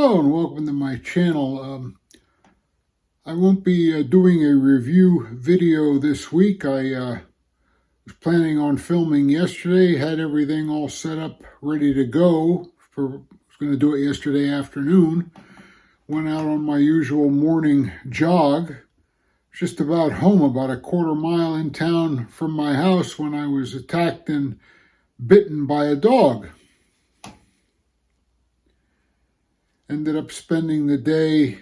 Hello and welcome to my channel. I won't be doing a review video this week. I was planning on filming yesterday, had everything all set up, ready to go. Was going to do it yesterday afternoon. Went out on my usual morning jog. Just about home, about a quarter mile in town from my house when I was attacked and bitten by a dog. Ended up spending the day,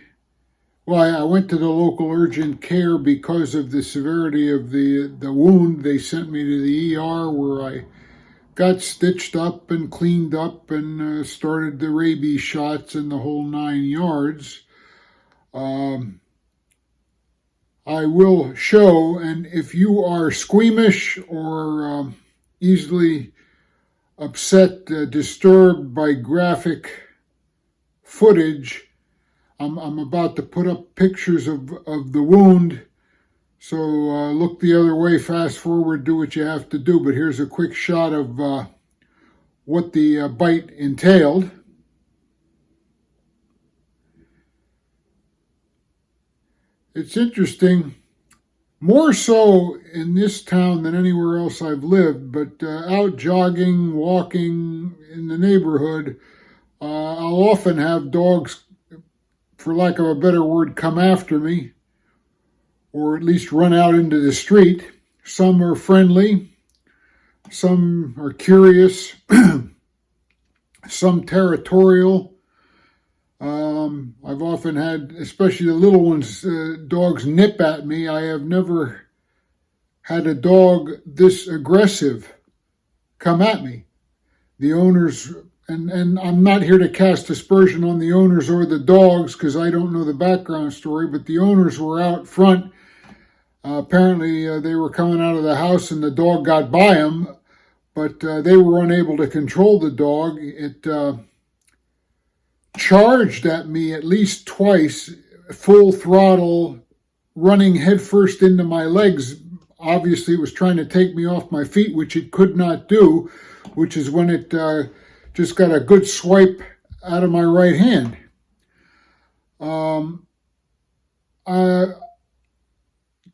I went to the local urgent care because of the severity of the wound. They sent me to the ER where I got stitched up and cleaned up and started the rabies shots and the whole 9 yards. I will show, and if you are squeamish or easily upset, disturbed by graphic footage, I'm about to put up pictures of the wound, so look the other way, fast forward, do what you have to do. But here's a quick shot of what the bite entailed. It's interesting, more so in this town than anywhere else I've lived, but out jogging, walking in the neighborhood, I'll often have dogs, for lack of a better word, come after me, or at least run out into the street. Some are friendly, some are curious, some territorial. I've often had, especially the little ones, dogs nip at me. I have never had a dog this aggressive come at me. The owners, and I'm not here to cast aspersion on the owners or the dogs because I don't know the background story, but the owners were out front. Apparently they were coming out of the house and the dog got by them, but they were unable to control the dog. It charged at me at least twice, full throttle, running headfirst into my legs. Obviously it was trying to take me off my feet, which it could not do, which is when it just got a good swipe out of my right hand.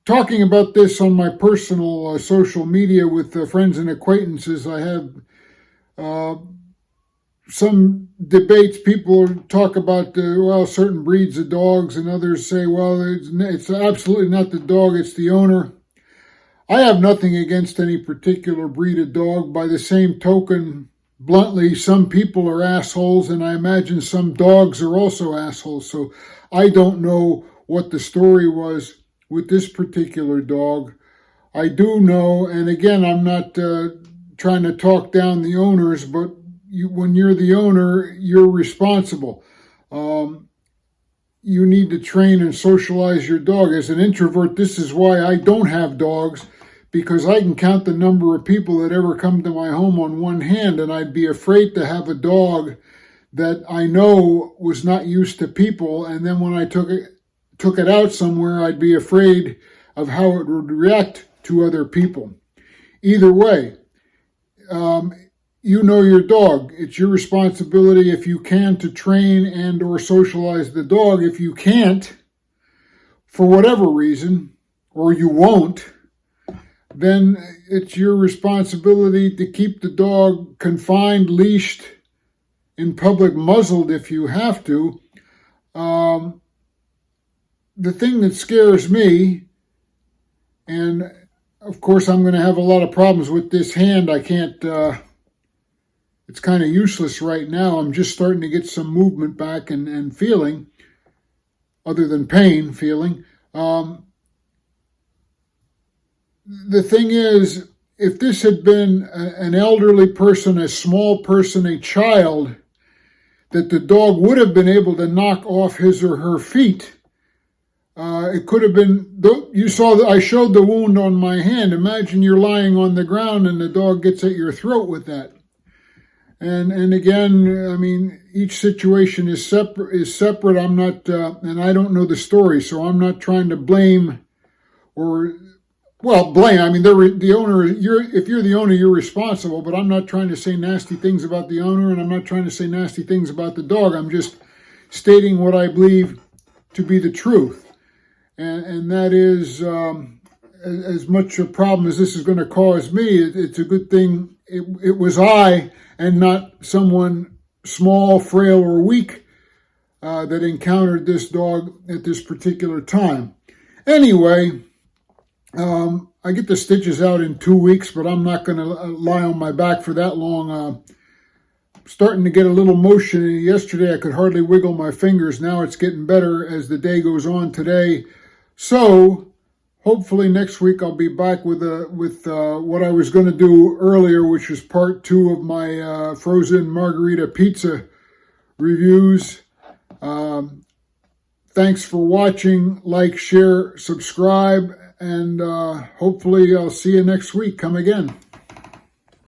Talking about this on my personal social media with friends and acquaintances, I have some debates. People talk about, certain breeds of dogs, and others say, it's absolutely not the dog, it's the owner. I have nothing against any particular breed of dog. By the same token, bluntly, some people are assholes, and I imagine some dogs are also assholes. So I don't know what the story was with this particular dog. I do know, and again, I'm not trying to talk down the owners, but when you're the owner, you're responsible. You need to train and socialize your dog. As an introvert, this is why I don't have dogs, because I can count the number of people that ever come to my home on one hand, and I'd be afraid to have a dog that I know was not used to people, and then when I took it out somewhere, I'd be afraid of how it would react to other people. Either way, you know your dog. It's your responsibility, if you can, to train and or socialize the dog. If you can't, for whatever reason, or you won't, then it's your responsibility to keep the dog confined, leashed, in public, muzzled if you have to. The thing that scares me, and of course I'm going to have a lot of problems with this hand. I can't, it's kind of useless right now. I'm just starting to get some movement back and feeling, other than pain, feeling. The thing is, if this had been an elderly person, a small person, a child, that the dog would have been able to knock off his or her feet. It could have been, you saw that I showed the wound on my hand. Imagine you're lying on the ground and the dog gets at your throat with that. And again, I mean, each situation is separate. I'm not, and I don't know the story, so I'm not trying to blame or blame. I mean, the owner. If you're the owner, you're responsible. But I'm not trying to say nasty things about the owner, and I'm not trying to say nasty things about the dog. I'm just stating what I believe to be the truth. And that is, as much a problem as this is going to cause me, it's a good thing it was I and not someone small, frail, or weak that encountered this dog at this particular time. Anyway, I get the stitches out in 2 weeks, but I'm not going to lie on my back for that long. Starting to get a little motion. Yesterday I could hardly wiggle my fingers. Now it's getting better as the day goes on today. So hopefully next week I'll be back with what I was going to do earlier, which was part 2 of my frozen margarita pizza reviews. Thanks for watching. Like, share, subscribe, and hopefully I'll see you next week. Come again.